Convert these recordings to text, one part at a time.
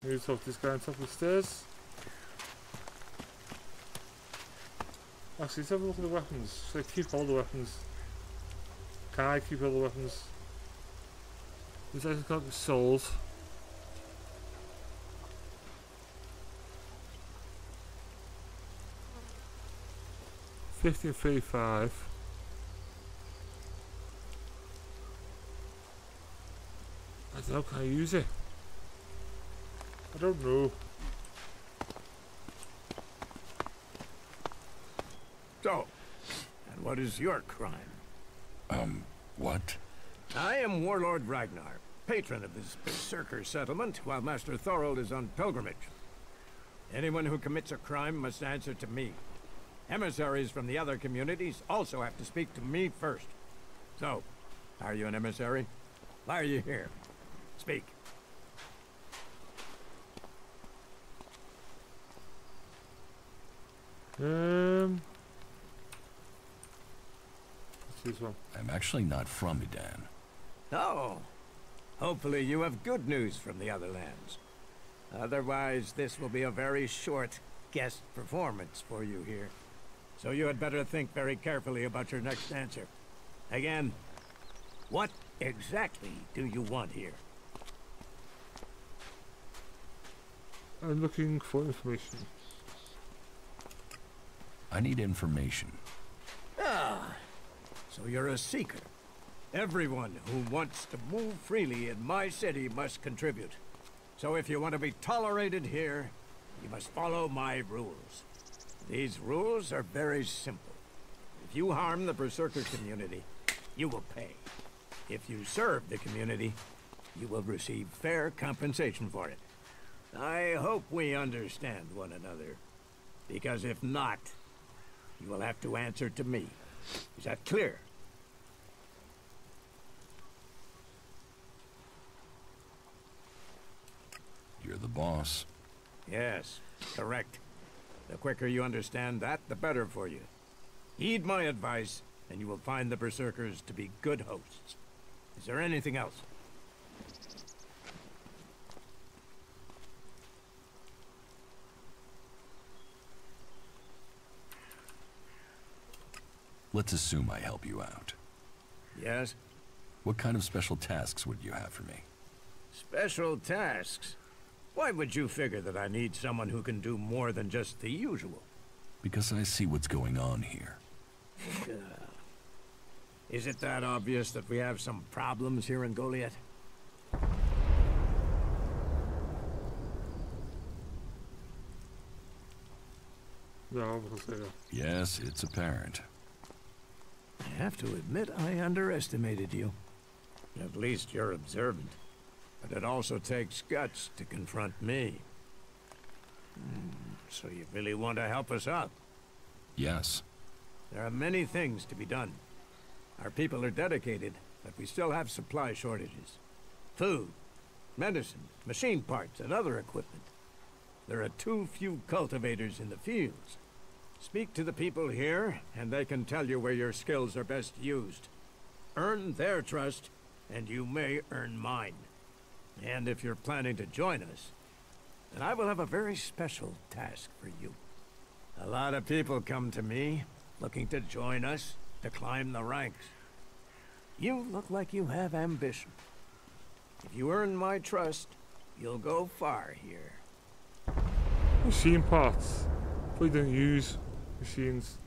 Maybe talk to this guy on top of the stairs. Actually, let's have a look at the weapons. Should I keep all the weapons? Can I keep all the weapons? This item can't be sold. $15.35. I don't know, can I use it? I don't know. So, and what is your crime? What? I am Warlord Ragnar, patron of this berserker settlement, while Master Thorold is on pilgrimage. Anyone who commits a crime must answer to me. Emissaries from the other communities also have to speak to me first. So, are you an emissary? Why are you here? Speak. Let's choose one. I'm actually not from Edan. Oh. Hopefully you have good news from the other lands. Otherwise, this will be a very short guest performance for you here. So you had better think very carefully about your next answer. Again, what exactly do you want here? I'm looking for information. I need information. Ah, so you're a seeker. Everyone who wants to move freely in my city must contribute. So if you want to be tolerated here, you must follow my rules. These rules are very simple. If you harm the Berserker community, you will pay. If you serve the community, you will receive fair compensation for it. I hope we understand one another. Because if not, you will have to answer to me. Is that clear? You're the boss. Yes, correct. The quicker you understand that, the better for you. Heed my advice, and you will find the Berserkers to be good hosts. Is there anything else? Let's assume I help you out. Yes? What kind of special tasks would you have for me? Special tasks? Why would you figure that I need someone who can do more than just the usual? Because I see what's going on here. Is it that obvious that we have some problems here in Goliath? No, we'll say that. Yes, it's apparent. I have to admit I underestimated you. At least you're observant. But it also takes guts to confront me. So you really want to help us out? Yes. There are many things to be done. Our people are dedicated, but we still have supply shortages. Food, medicine, machine parts, and other equipment. There are too few cultivators in the fields. Speak to the people here, and they can tell you where your skills are best used. Earn their trust, and you may earn mine. And if you're planning to join us, then I will have a very special task for you. A lot of people come to me, looking to join us, to climb the ranks. You look like you have ambition. If you earn my trust, you'll go far here. Machine parts. We don't use machines.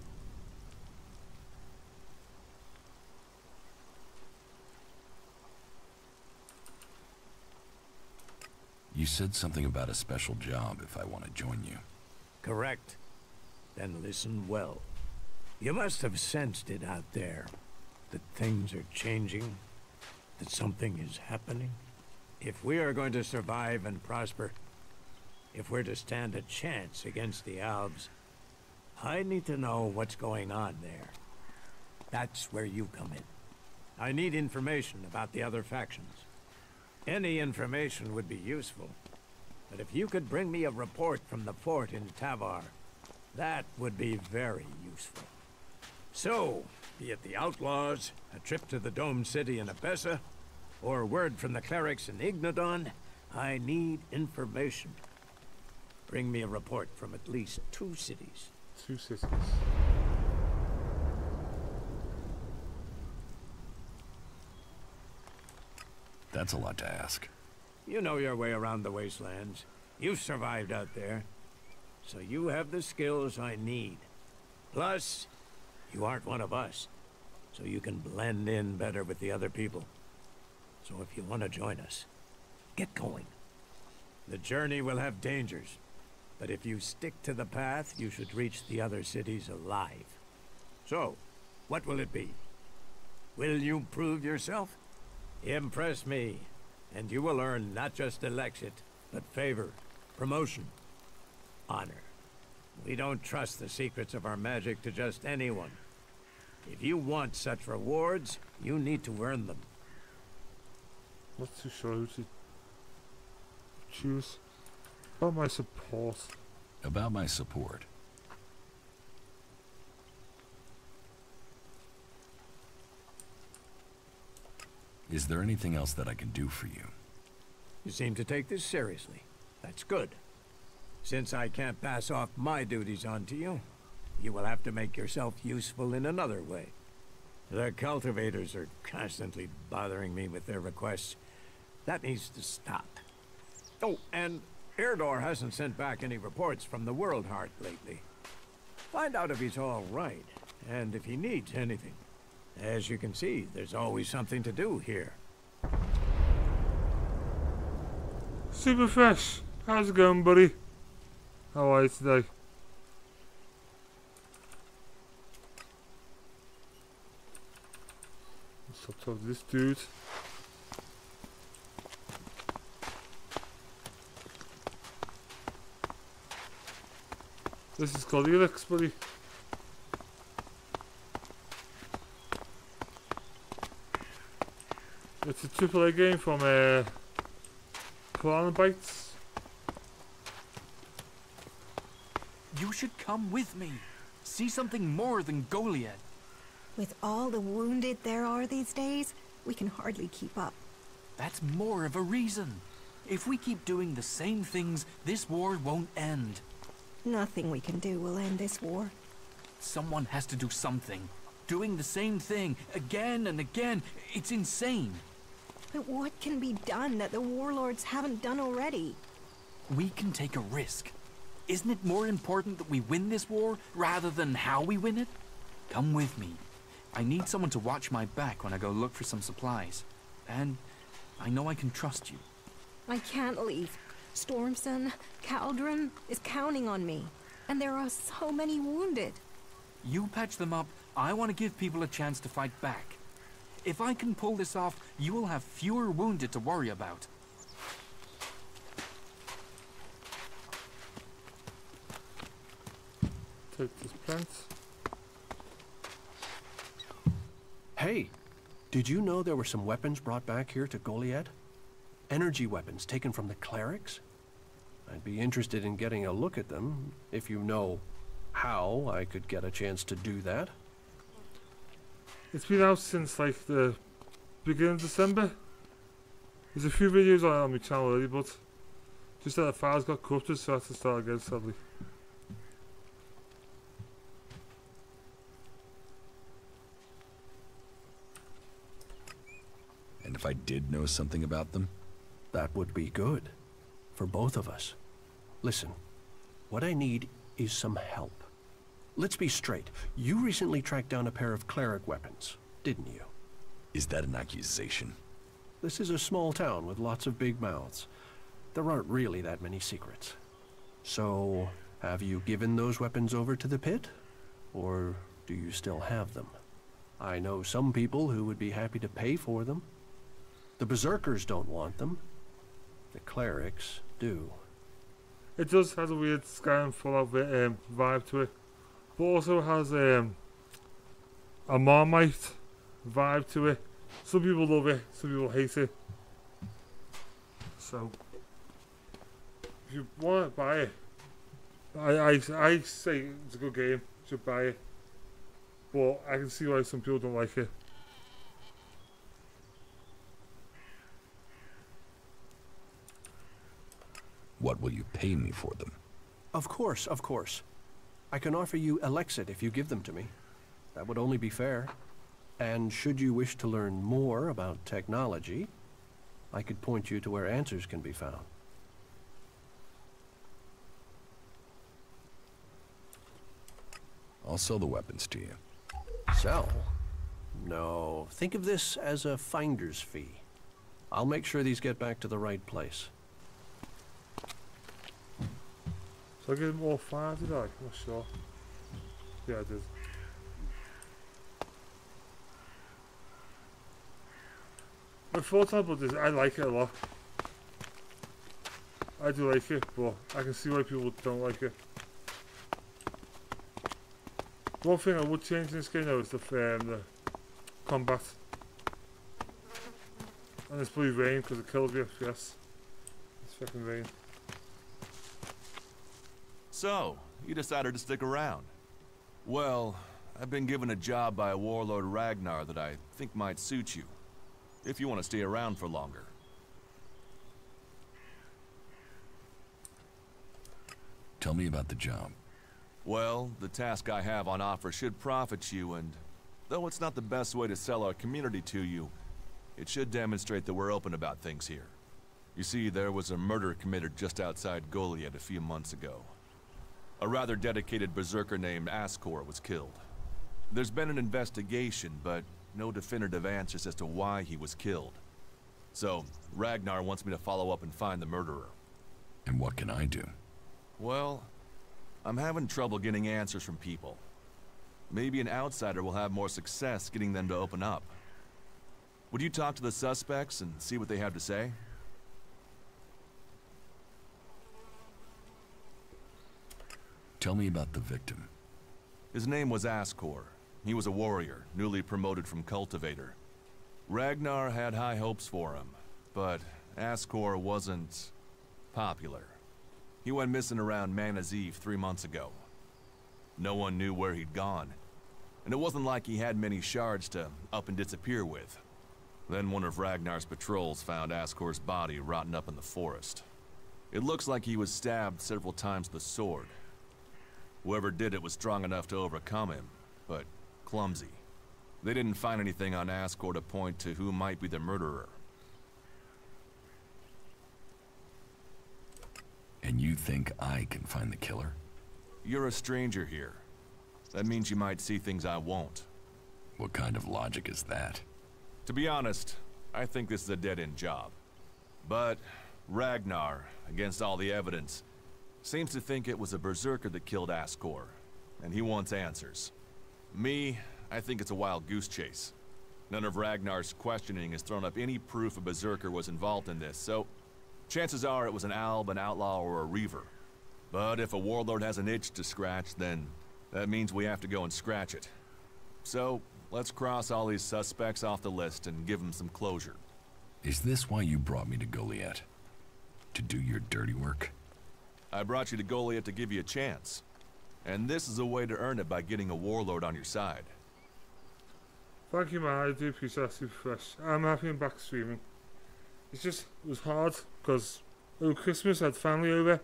You said something about a special job if I want to join you. Correct. Then listen well. You must have sensed it out there. That things are changing. That something is happening. If we are going to survive and prosper, if we're to stand a chance against the Alves, I need to know what's going on there. That's where you come in. I need information about the other factions. Any information would be useful. But if you could bring me a report from the fort in Tavar, that would be very useful. So, be it the outlaws, a trip to the Dome City in Abessa, or word from the clerics in Ignodon, I need information. Bring me a report from at least 2 cities. 2 cities. That's a lot to ask. You know your way around the wastelands. You've survived out there. So you have the skills I need. Plus, you aren't one of us. So you can blend in better with the other people. So if you want to join us, get going. The journey will have dangers. But if you stick to the path, you should reach the other cities alive. So, what will it be? Will you prove yourself? Impress me, and you will earn not just election, but favor, promotion, honor. We don't trust the secrets of our magic to just anyone. If you want such rewards, you need to earn them. Not too sure who to choose. About my support. About my support. Is there anything else that I can do for you? You seem to take this seriously. That's good. Since I can't pass off my duties onto you, you will have to make yourself useful in another way. The cultivators are constantly bothering me with their requests. That needs to stop. Oh, and Erdor hasn't sent back any reports from the World Heart lately. Find out if he's all right, and if he needs anything. As you can see, there's always something to do here. Super Fresh, how's it going, buddy? How are you today? Let's talk to this dude. This is called ELEX, buddy. It's a AAA game from Piranha Bytes. You should come with me. See something more than Goliath. With all the wounded there are these days, we can hardly keep up. That's more of a reason. If we keep doing the same things, this war won't end. Nothing we can do will end this war. Someone has to do something. Doing the same thing again and again, it's insane. But what can be done that the warlords haven't done already? We can take a risk. Isn't it more important that we win this war rather than how we win it? Come with me. I need someone to watch my back when I go look for some supplies. And I know I can trust you. I can't leave. Stormson, Caldron is counting on me. And there are so many wounded. You patch them up. I want to give people a chance to fight back. If I can pull this off, you will have fewer wounded to worry about. Take this plant. Hey, did you know there were some weapons brought back here to Goliath? Energy weapons taken from the clerics? I'd be interested in getting a look at them, if you know how I could get a chance to do that. It's been out since like the beginning of December. There's a few videos on my channel already, but just that the files got corrupted, so I had to start again, sadly. And if I did know something about them? That would be good. For both of us. Listen, what I need is some help. Let's be straight. You recently tracked down a pair of cleric weapons, didn't you? Is that an accusation? This is a small town with lots of big mouths. There aren't really that many secrets. So, have you given those weapons over to the pit? Or do you still have them? I know some people who would be happy to pay for them. The berserkers don't want them. The clerics do. It does has a weird Skyrim Fallout vibe to it, but also has a Marmite vibe to it. Some people love it, some people hate it. So, if you want to buy it, I say it's a good game. You should buy it, but I can see why some people don't like it. What will you pay me for them? Of course, of course. I can offer you ELEX if you give them to me. That would only be fair. And should you wish to learn more about technology, I could point you to where answers can be found. I'll sell the weapons to you. Sell? No, think of this as a finder's fee. I'll make sure these get back to the right place. So I give them all 5, did I? I'm not sure. Yeah, I did. My thoughts about this, I like it a lot. I do like it, but I can see why people don't like it. One thing I would change in this game though is the combat. And it's blue rain because it kills the FPS. It's fucking rain. So, you decided to stick around. Well, I've been given a job by a warlord Ragnar that I think might suit you, if you want to stay around for longer. Tell me about the job. Well, the task I have on offer should profit you, and though it's not the best way to sell our community to you, it should demonstrate that we're open about things here. You see, there was a murder committed just outside Goliath a few months ago. A rather dedicated berserker named Ascor was killed. There's been an investigation, but no definitive answers as to why he was killed. So, Ragnar wants me to follow up and find the murderer. And what can I do? Well, I'm having trouble getting answers from people. Maybe an outsider will have more success getting them to open up. Would you talk to the suspects and see what they have to say? Tell me about the victim. His name was Ascor. He was a warrior, newly promoted from cultivator. Ragnar had high hopes for him, but Ascor wasn't popular. He went missing around Mana's Eve 3 months ago. No one knew where he'd gone, and it wasn't like he had many shards to up and disappear with. Then one of Ragnar's patrols found Ascor's body rotten up in the forest. It looks like he was stabbed several times with a sword. Whoever did it was strong enough to overcome him, but clumsy. They didn't find anything on Ascor to point to who might be the murderer. And you think I can find the killer? You're a stranger here. That means you might see things I won't. What kind of logic is that? To be honest, I think this is a dead-end job. But Ragnar, against all the evidence, seems to think it was a berserker that killed Ascor, and he wants answers. Me, I think it's a wild goose chase. None of Ragnar's questioning has thrown up any proof a berserker was involved in this, so chances are it was an alb, an outlaw, or a reaver. But if a warlord has an itch to scratch, then that means we have to go and scratch it. So, let's cross all these suspects off the list and give them some closure. Is this why you brought me to Goliath? To do your dirty work? I brought you to Goliath to give you a chance. And this is a way to earn it by getting a warlord on your side. Thank you, man. I do appreciate that. Super fresh. I'm happy I'm back streaming. It was hard because over Christmas I had family over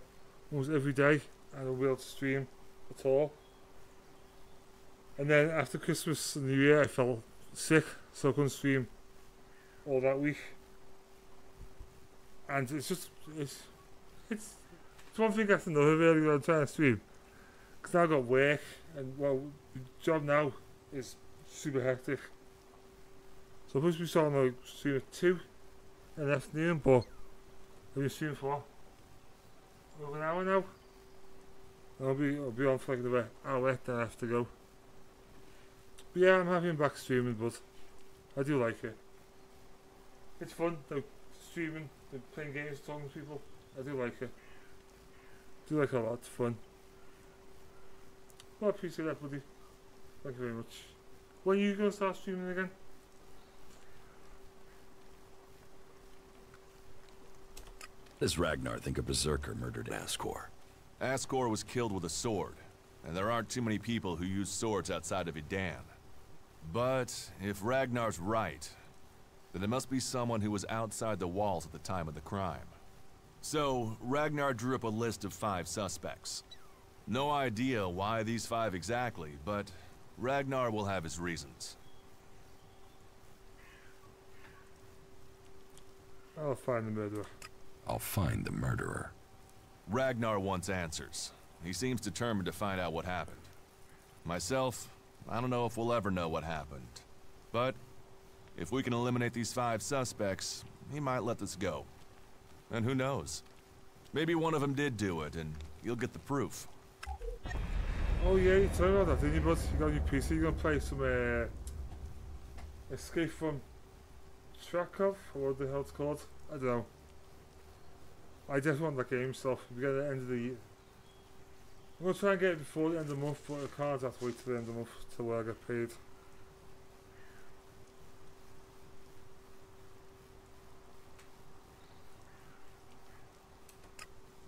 almost every day and I wouldn't be able to stream at all. And then after Christmas and New Year I felt sick, so I couldn't stream all that week. And it's one thing after another really when I'm trying to stream. Because now I've got work and well, the job now is super hectic. So I'm supposed to be starting my stream at 2 in the afternoon, but I've been streaming for over an hour now. And I'll be on for like another hour, then I have to go. But yeah, I'm happy I'm back streaming, but I do like it. It's fun, like, streaming, like, playing games, talking to people. I do like it. I do like it a lot, it's fun. Well, I appreciate that, buddy. Thank you very much. When are you going to start streaming again? Does Ragnar think a berserker murdered Ascor? Ascor was killed with a sword, and there aren't too many people who use swords outside of Idan. But if Ragnar's right, then it must be someone who was outside the walls at the time of the crime. So, Ragnar drew up a list of 5 suspects. No idea why these 5 exactly, but Ragnar will have his reasons. I'll find the murderer. I'll find the murderer. Ragnar wants answers. He seems determined to find out what happened. Myself, I don't know if we'll ever know what happened. But if we can eliminate these 5 suspects, he might let this go. And who knows? Maybe one of them did do it, and you'll get the proof. Oh yeah, you told me about that, didn't you, bud? You got on your PC, you're gonna play some Escape from Jerikho, or what the hell it's called? I don't know. I just want that game stuff. We get at the end of the year. I'm gonna try and get it before the end of the month, but I can't have to wait till the end of the month till I get paid.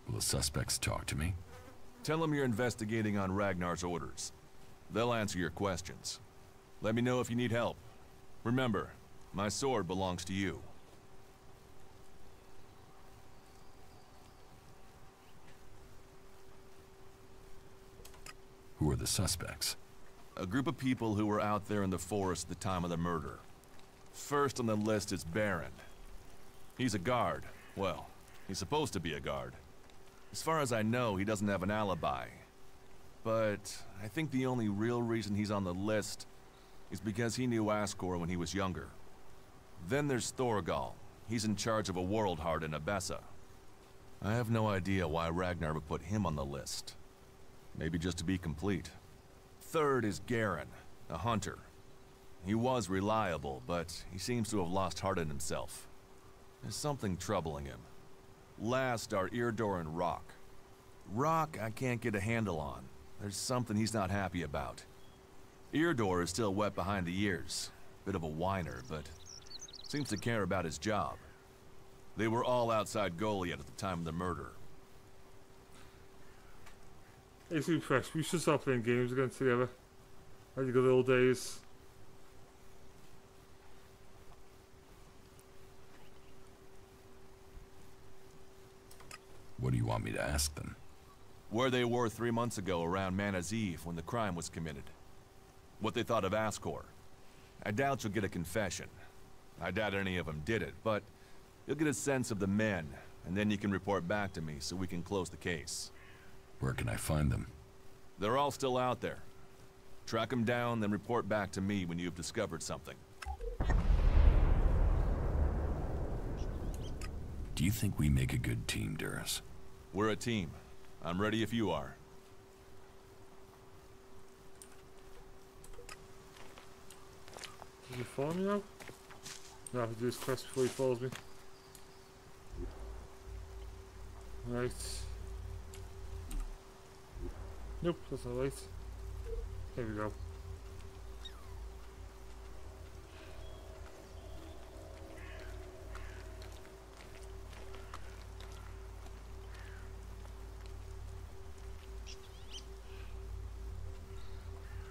Will the suspects talk to me? Tell them you're investigating on Ragnar's orders. They'll answer your questions. Let me know if you need help. Remember, my sword belongs to you. Who are the suspects? A group of people who were out there in the forest at the time of the murder. First on the list is Baron. He's a guard. Well, he's supposed to be a guard. As far as I know, he doesn't have an alibi. But I think the only real reason he's on the list is because he knew Ascor when he was younger. Then there's Thorgal. He's in charge of a world heart in Abessa. I have no idea why Ragnar would put him on the list. Maybe just to be complete. Third is Garen, a hunter. He was reliable, but he seems to have lost heart in himself. There's something troubling him. Last are Eardor and Rock. Rock I can't get a handle on. There's something he's not happy about. Eardor is still wet behind the ears. Bit of a whiner, but seems to care about his job. They were all outside Goliath at the time of the murder. It's fresh. We should start playing games again together. Like the good old days. What do you want me to ask them? Where they were 3 months ago around Mana's Eve when the crime was committed. What they thought of Ascor. I doubt you'll get a confession. I doubt any of them did it, but you'll get a sense of the men, and then you can report back to me so we can close the case. Where can I find them? They're all still out there. Track them down, then report back to me when you've discovered something. Do you think we make a good team, Duras? We're a team. I'm ready if you are. Does he follow me now? No, I have to do this quest before he follows me. Right. Nope, that's not right. Here we go.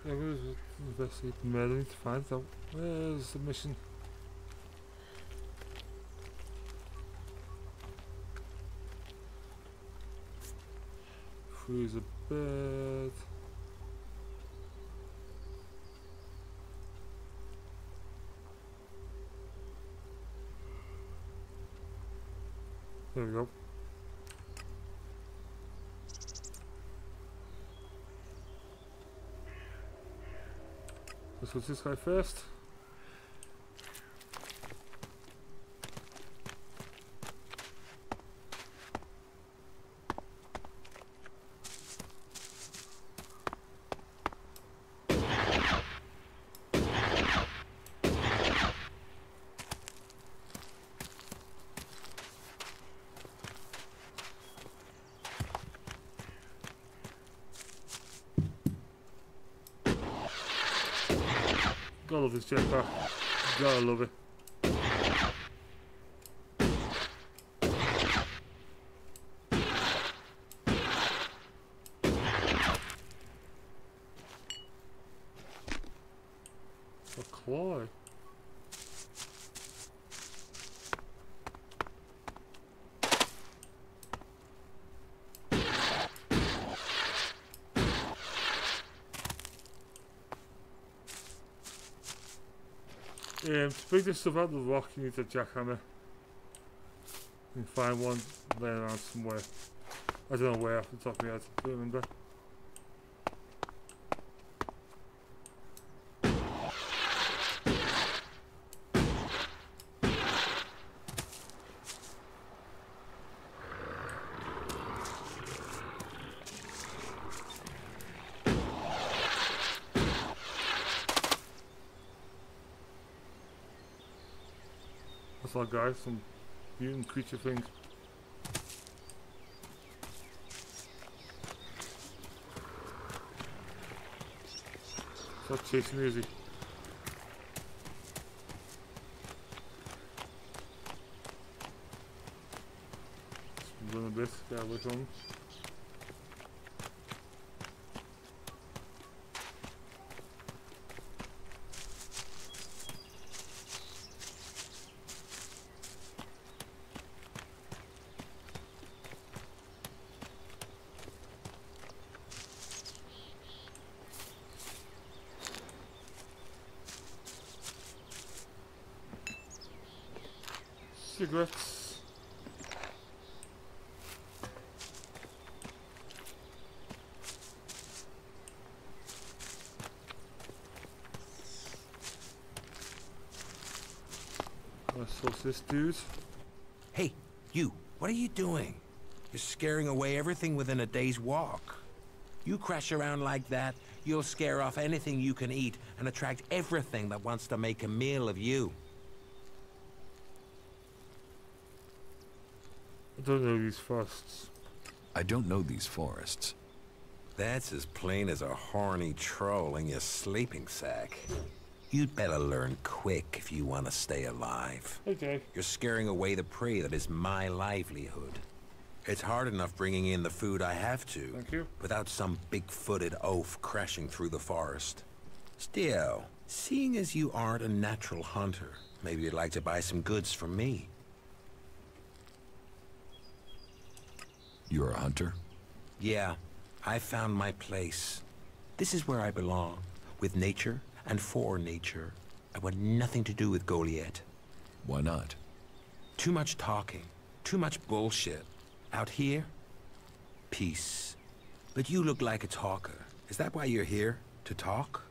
Yeah, where's the investigate the murder? I need to find it out. Where's the mission? Freeze a bed. There we go. Let's go to this guy first. Gotta love this jetpack. Gotta love it. A claw. To bring this stuff out of the rock, you need a jackhammer. You can find one laying around somewhere. I don't know where off the top of my head, I don't remember. That's all guys, some mutant creature things. Stop chasing music. Just run a bit, get away from them. Cigarettes. What's this, dude? Hey, you, what are you doing? You're scaring away everything within a day's walk. You crash around like that, you'll scare off anything you can eat and attract everything that wants to make a meal of you. I don't know these forests. I don't know these forests. That's as plain as a horny troll in your sleeping sack. You'd better learn quick if you want to stay alive. Okay. You're scaring away the prey that is my livelihood. It's hard enough bringing in the food I have to, Thank you. without some big-footed oaf crashing through the forest. Still, seeing as you aren't a natural hunter, maybe you'd like to buy some goods from me. You're a hunter? Yeah, I found my place. This is where I belong, with nature and for nature. I want nothing to do with Goliath. Why not? Too much talking, too much bullshit. Out here, peace. But you look like a talker. Is that why you're here? To talk?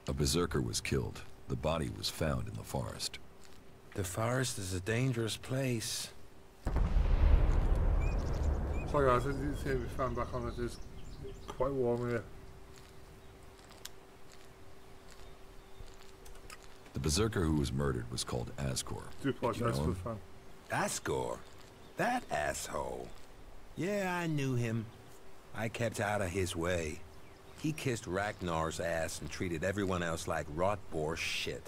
A berserker was killed. The body was found in the forest. The forest is a dangerous place. Sorry guys, I didn't see the fan back on. It is quite warm here. The berserker who was murdered was called Ascor. Do apologize for the fan. Ascor? That asshole. Yeah, I knew him. I kept out of his way. He kissed Ragnar's ass and treated everyone else like rot boar shit.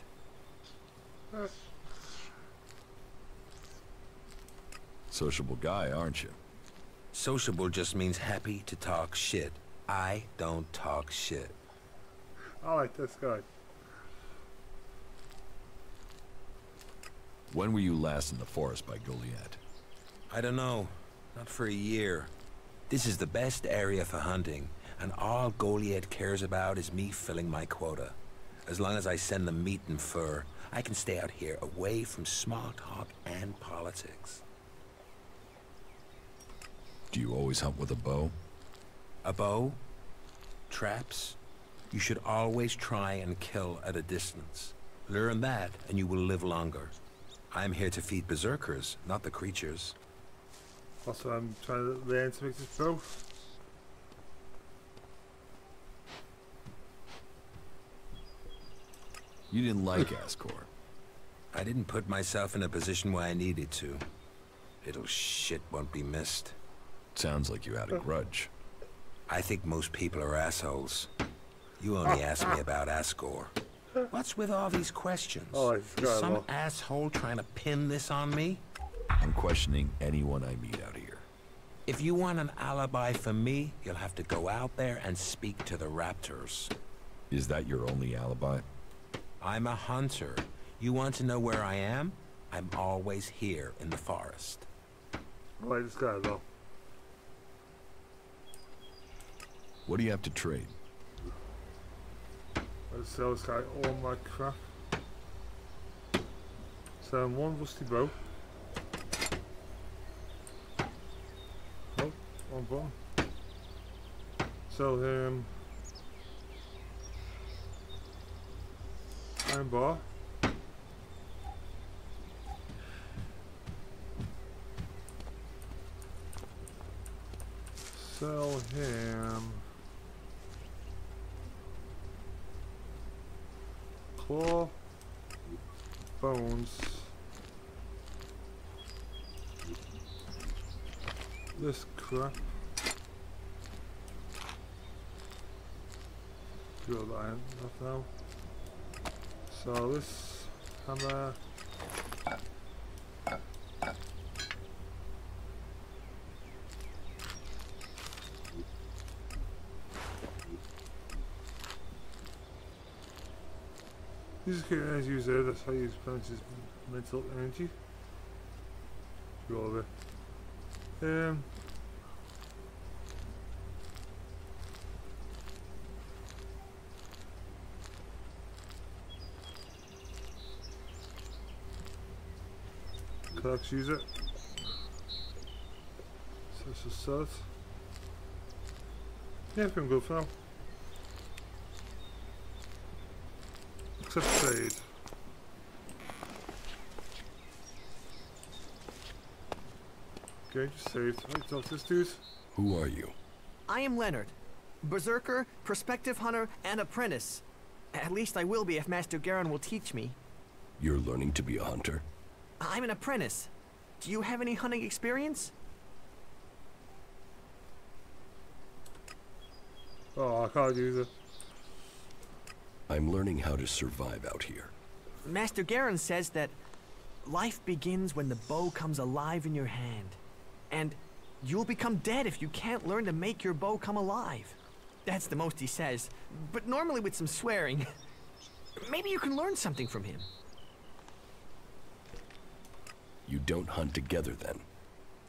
Sociable guy, aren't you? Sociable just means happy to talk shit. I don't talk shit. I like this guy. When were you last in the forest by Goliath? I don't know. Not for a year. This is the best area for hunting, and all Goliath cares about is me filling my quota. As long as I send them meat and fur, I can stay out here away from small talk and politics. Do you always hunt with a bow? A bow? Traps? You should always try and kill at a distance. Learn that, and you will live longer. I'm here to feed berserkers, not the creatures. That's what I'm trying to learn to make this bow. You didn't like Ascor. I didn't put myself in a position where I needed to. Little shit won't be missed. Sounds like you had a grudge. I think most people are assholes. You only asked me about Ascor. What's with all these questions? Oh, Is some asshole trying to pin this on me? I'm questioning anyone I meet out here. If you want an alibi for me, you'll have to go out there and speak to the raptors. Is that your only alibi? I'm a hunter. You want to know where I am? I'm always here in the forest. I like this guy though. What do you have to trade? I'll sell this guy all my crap. Sell him one rusty bow. Oh, one button. Sell him iron bar. Sell him claw, bones, this crap, good iron, not now. So this hammer, these are good energy use there, that's how you use Planet's mental energy. Go over. Let's use it. So let's just sell it. Yeah, it's been good for now. Except trade. Okay, just saved. Right, talk to this dude. Who are you? I am Leonard. Berserker, prospective hunter, and apprentice. At least I will be if Master Garan will teach me. You're learning to be a hunter? I'm an apprentice. Do you have any hunting experience? Oh, I can't use it. I'm learning how to survive out here. Master Garan says that life begins when the bow comes alive in your hand. And you'll become dead if you can't learn to make your bow come alive. That's the most he says, but normally with some swearing. Maybe you can learn something from him. You don't hunt together then?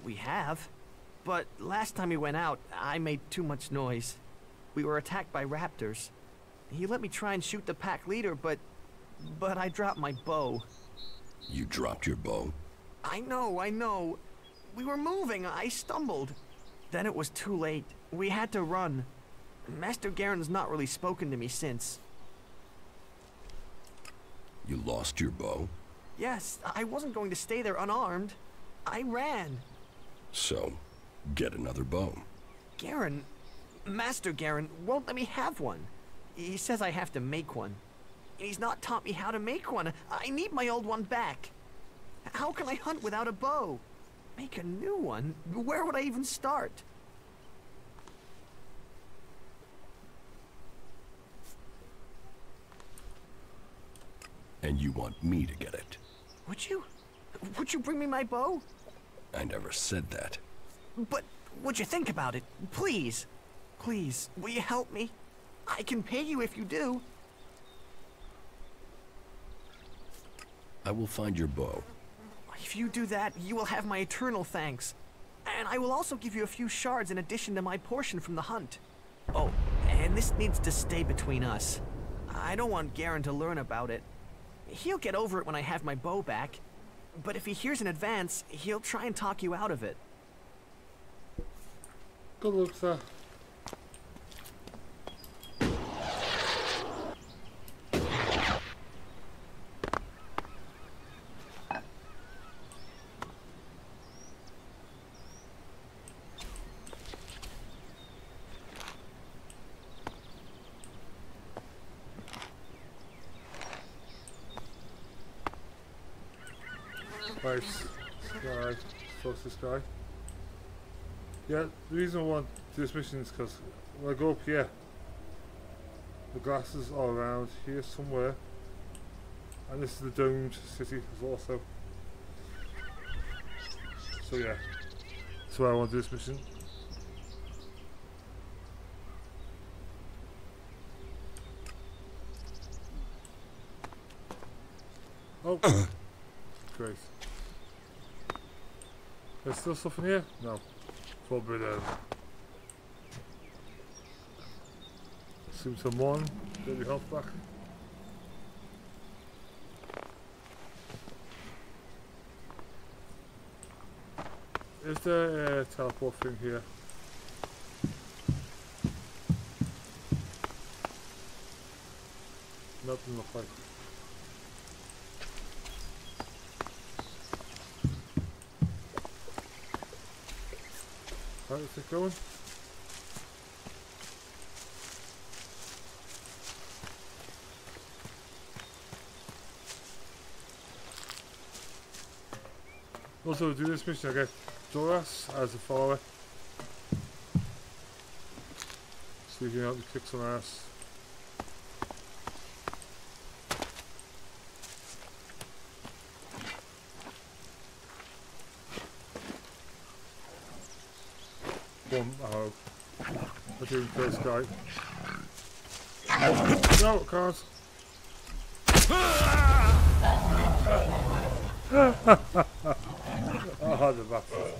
We have. But last time we went out, I made too much noise. We were attacked by raptors. He let me try and shoot the pack leader, but I dropped my bow. You dropped your bow? I know. We were moving. I stumbled. Then it was too late. We had to run. Master Garen's not really spoken to me since. You lost your bow? Yes, I wasn't going to stay there unarmed. I ran. So, get another bow. Garan, Master Garan, won't let me have one. He says I have to make one. He's not taught me how to make one. I need my old one back. How can I hunt without a bow? Make a new one? Where would I even start? And you want me to get it? Would you? Would you bring me my bow? I never said that. But would you think about it? Please. Please, will you help me? I can pay you if you do. I will find your bow. If you do that, you will have my eternal thanks. And I will also give you a few shards in addition to my portion from the hunt. Oh, and this needs to stay between us. I don't want Garan to learn about it. He'll get over it when I have my bow back. But if he hears in advance, he'll try and talk you out of it. Good luck, sir. Nice. Guy. Close this guy. Yeah, the reason I want to do this mission is because when I go up here, the glasses are around here somewhere. And this is the domed city as also. So yeah. That's why I want to do this mission. Oh. Great. There's still stuff in here? No. Probably there. Seems some morning, get your health back. Is there a teleport thing here? Nothing look like. Right, is it going? Also, to do this mission, I get Doras as a follower. So you can help me kick some ass. Oh. I didn't first guy. No, I can't. Oh, the bastard.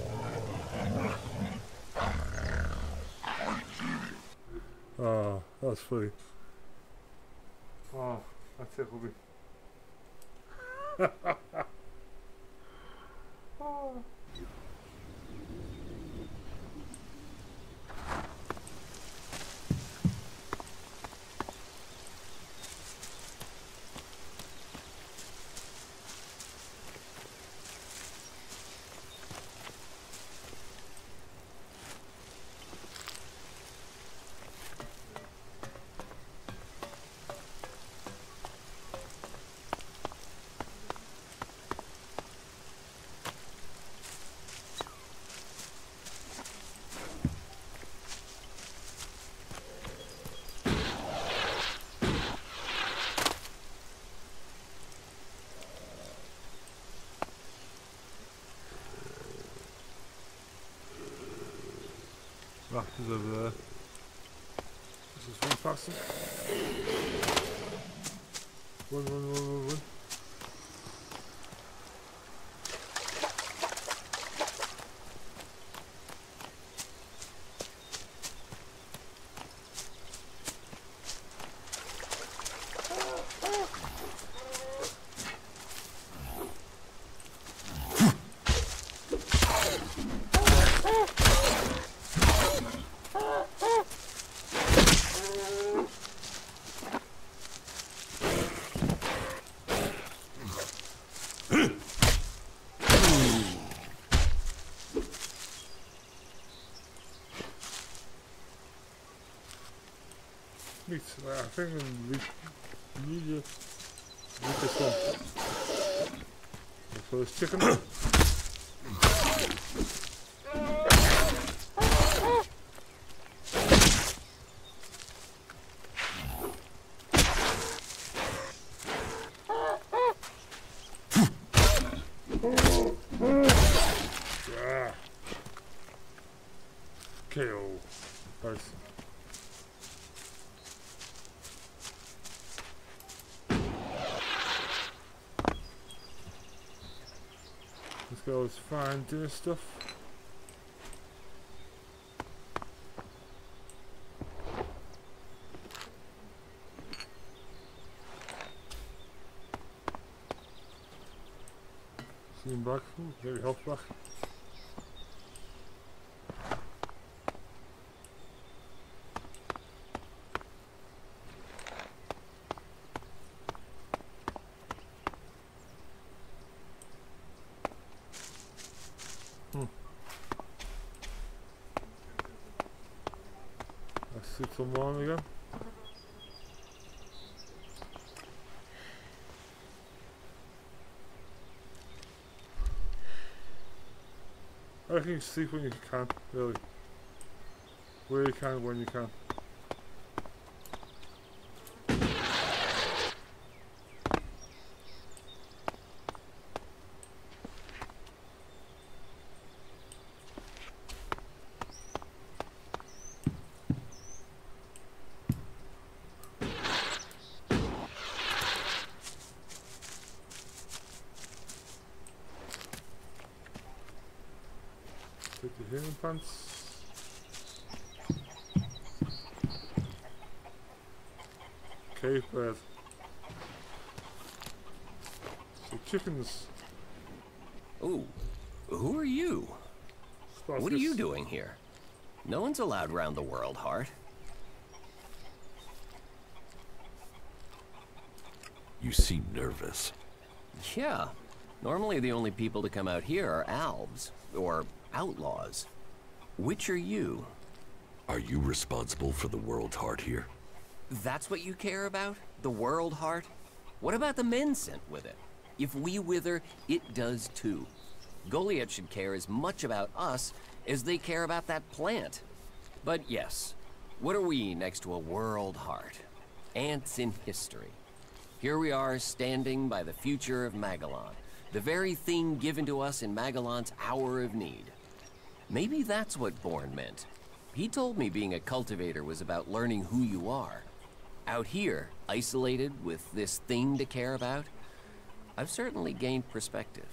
Oh, that's funny. Oh, that tickled me. Oh. Raptors over there. This is one past them. Run. I think we need this one. For this chicken. Yeah. KO. Nice. This girl's fine doing stuff. See him back. Ooh, get your health back. Let's see some more again. I reckon you sleep when you can, really. Where you can, when you can. Take the healing pants. cave bird. So chickens. Ooh, who are you? Spartacus. What are you doing here? No one's allowed round the world, Hart. You seem nervous. Yeah. Normally the only people to come out here are Albs, or outlaws. Which are you? Are you responsible for the world heart here? That's what you care about? The world heart? What about the men sent with it? If we wither, it does too. Goliath should care as much about us as they care about that plant. But yes, what are we next to a world heart? Ants in history. Here we are standing by the future of Magalan, the very thing given to us in Magalan's hour of need. Maybe that's what Bourne meant. He told me being a cultivator was about learning who you are. Out here, isolated with this thing to care about, I've certainly gained perspective.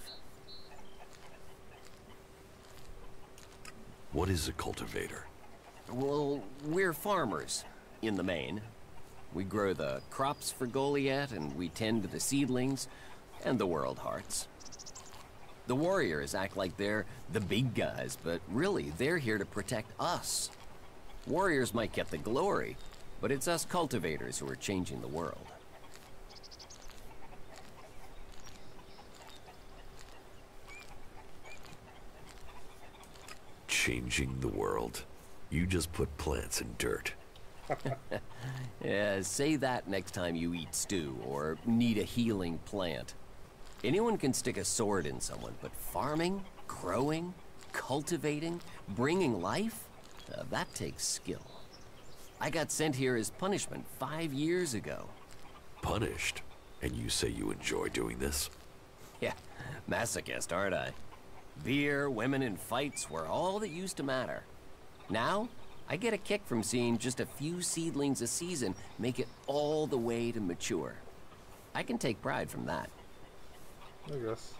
What is a cultivator? Well, we're farmers, in the main. We grow the crops for Goliath, and we tend to the seedlings and the world hearts. The warriors act like they're the big guys, but really, they're here to protect us. Warriors might get the glory, but it's us cultivators who are changing the world. Changing the world. You just put plants in dirt. Yeah, say that next time you eat stew or need a healing plant. Anyone can stick a sword in someone, but farming, growing, cultivating, bringing life, that takes skill. I got sent here as punishment 5 years ago. Punished? And you say you enjoy doing this? Yeah, masochist, aren't I? Beer, women, and fights were all that used to matter. Now, I get a kick from seeing just a few seedlings a season make it all the way to mature. I can take pride from that. I guess.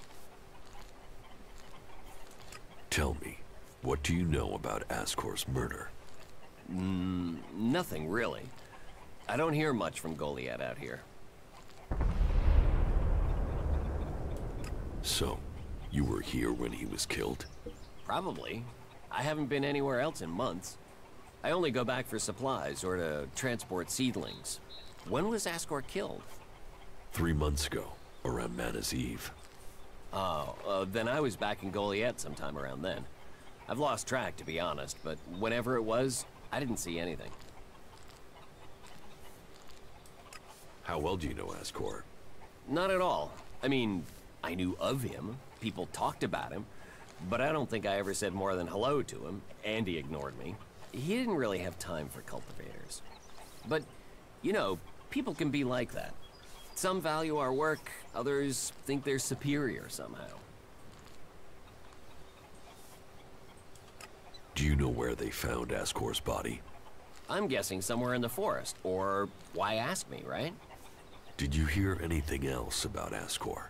Tell me, what do you know about Ascor's murder? Nothing really. I don't hear much from Goliath out here. So, you were here when he was killed? Probably. I haven't been anywhere else in months. I only go back for supplies or to transport seedlings. When was Ascor killed? 3 months ago, around Mana's Eve. Oh, then I was back in Goliath sometime around then. I've lost track, to be honest, but whenever it was, I didn't see anything. How well do you know Ascor? Not at all. I mean, I knew of him. People talked about him. But I don't think I ever said more than hello to him, and he ignored me. He didn't really have time for cultivators. But, you know, people can be like that. Some value our work, others think they're superior somehow. Do you know where they found Ascor's body? I'm guessing somewhere in the forest, or why ask me, right? Did you hear anything else about Ascor?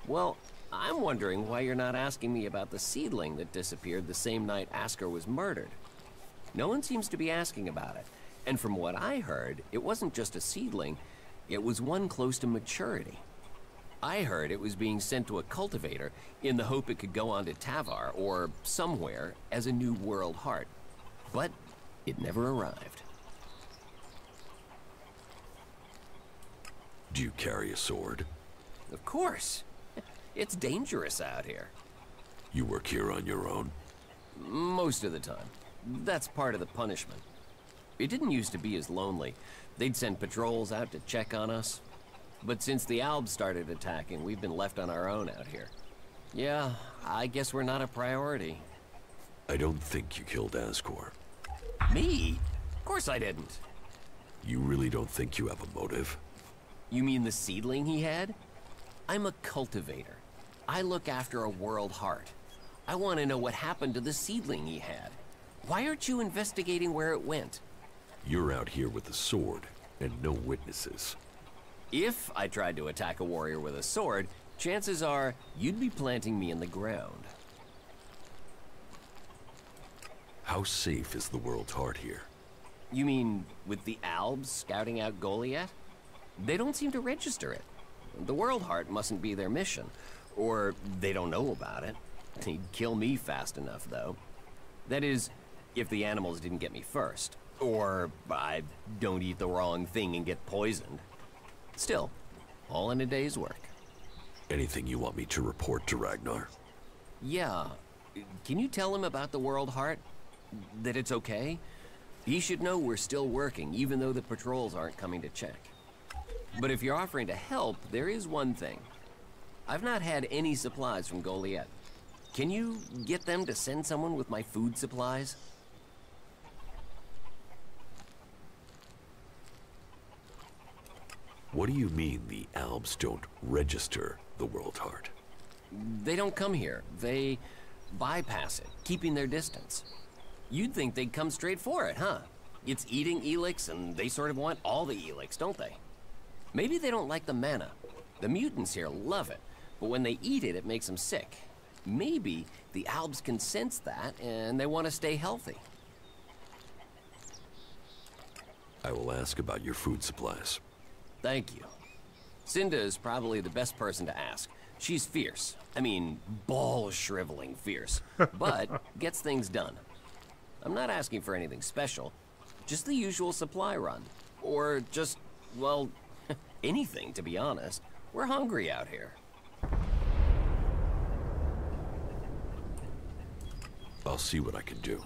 Well, I'm wondering why you're not asking me about the seedling that disappeared the same night Ascor was murdered. No one seems to be asking about it, and from what I heard, it wasn't just a seedling, it was one close to maturity. I heard it was being sent to a cultivator in the hope it could go on to Tavar or somewhere as a new world heart. But it never arrived. Do you carry a sword? Of course. It's dangerous out here. You work here on your own? Most of the time. That's part of the punishment. It didn't used to be as lonely. They'd send patrols out to check on us. But since the Albs started attacking, we've been left on our own out here. Yeah, I guess we're not a priority. I don't think you killed Ascor. Me? Of course I didn't. You really don't think you have a motive? You mean the seedling he had? I'm a cultivator. I look after a world heart. I want to know what happened to the seedling he had. Why aren't you investigating where it went? You're out here with a sword, and no witnesses. If I tried to attack a warrior with a sword, chances are you'd be planting me in the ground. How safe is the world's heart here? You mean with the Albs scouting out Goliath? They don't seem to register it. The World Heart mustn't be their mission. Or they don't know about it. They'd kill me fast enough, though. That is, if the animals didn't get me first. Or I don't eat the wrong thing and get poisoned. Still, all in a day's work. Anything you want me to report to Ragnar? Yeah. Can you tell him about the World Heart? That it's okay? He should know we're still working, even though the patrols aren't coming to check. But if you're offering to help, there is one thing. I've not had any supplies from Goliath. Can you get them to send someone with my food supplies? What do you mean the Albs don't register the World Heart? They don't come here. They bypass it, keeping their distance. You'd think they'd come straight for it, huh? It's eating ELEX, and they sort of want all the ELEX, don't they? Maybe they don't like the mana. The mutants here love it, but when they eat it, it makes them sick. Maybe the Albs can sense that, and they want to stay healthy. I will ask about your food supplies. Thank you. Cinda is probably the best person to ask. She's fierce. I mean, ball-shriveling fierce. But gets things done. I'm not asking for anything special. Just the usual supply run. Or just, well, anything, to be honest. We're hungry out here. I'll see what I can do.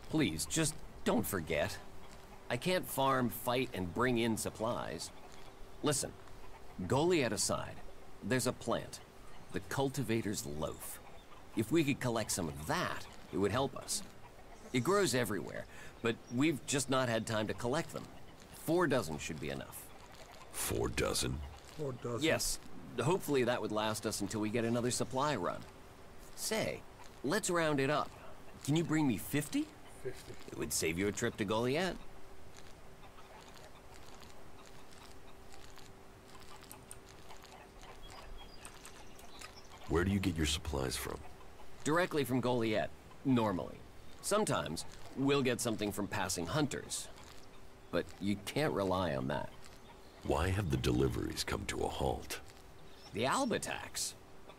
Please, just don't forget. I can't farm, fight, and bring in supplies. Listen, Goliath aside, there's a plant. The Cultivator's Loaf. If we could collect some of that, it would help us. It grows everywhere, but we've just not had time to collect them. 4 dozen should be enough. 4 dozen? 4 dozen. Yes, hopefully that would last us until we get another supply run. Say, let's round it up. Can you bring me 50? 50. It would save you a trip to Goliath. Where do you get your supplies from? Directly from Goliath, normally. Sometimes, we'll get something from passing hunters. But you can't rely on that. Why have the deliveries come to a halt? The Alb attacks.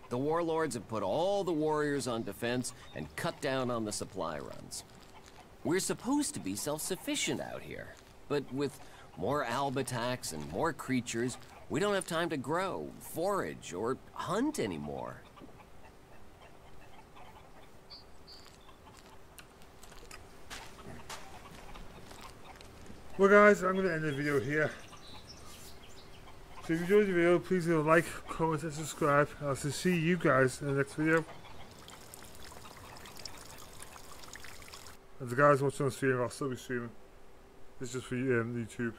The warlords have put all the warriors on defense and cut down on the supply runs. We're supposed to be self-sufficient out here. But with more Alb attacks and more creatures, we don't have time to grow, forage, or hunt anymore. Well guys, I'm going to end the video here. So if you enjoyed the video, please leave a like, comment and subscribe. And I'll see you guys in the next video. And the guys watching on stream, I'll still be streaming. It's just for YouTube.